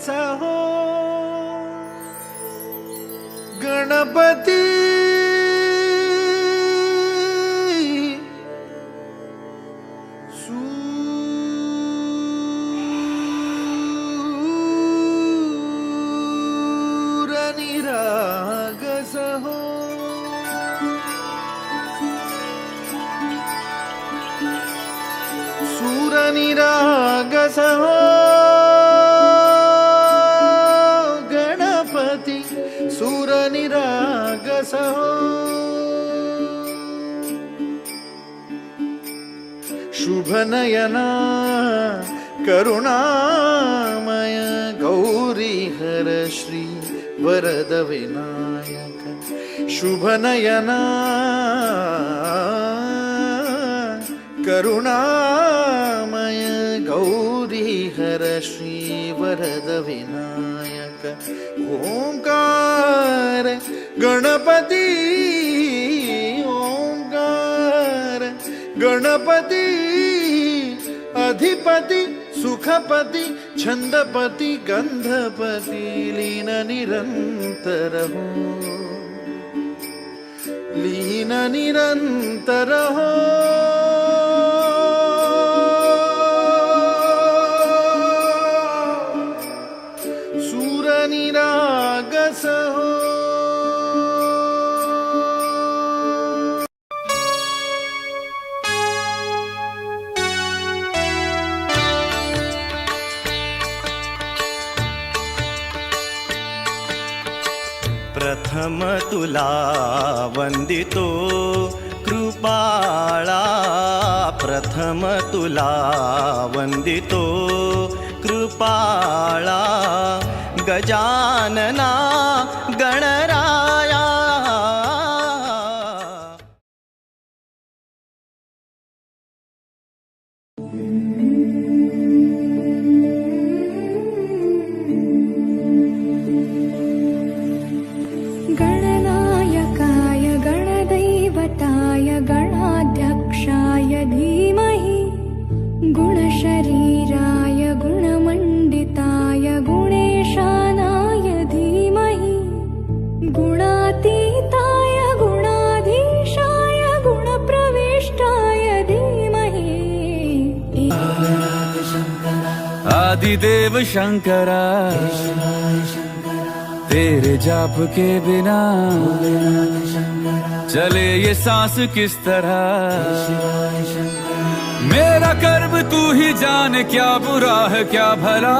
हो गणपती सूरनिरागस हो सूरनिरागस हो गणपती सूरनिरागस हो शुभनयना करुणामय गौरी हर श्री वरद विनायक शुभनयना करुणामय गौरी हर श्री वरद विनायक ओंकार गणपती ओंकार गणपती अधिपति सुखपति छंदपति गंधपति लीन निरंतर हो लीन निरंतर हो सूरनिरागस हो प्रथम तुला वंदितो कृपाळा प्रथम तुला वंदितो कृपाळा गजानना गणराया गणनायकाय गणदैवताय गणाध्यक्षाय धीमहि गुणशरीराय गुणमण्डिताय गुणेशानाय धीमहि गुणातीताय गुणाधीशाय गुणप्रविष्टाय धीमहि आदिदेव शंकरा तेरे जाप के बिना चले ये सांस किस तरह मेरा कर्म तू ही जान क्या बुरा है क्या भला।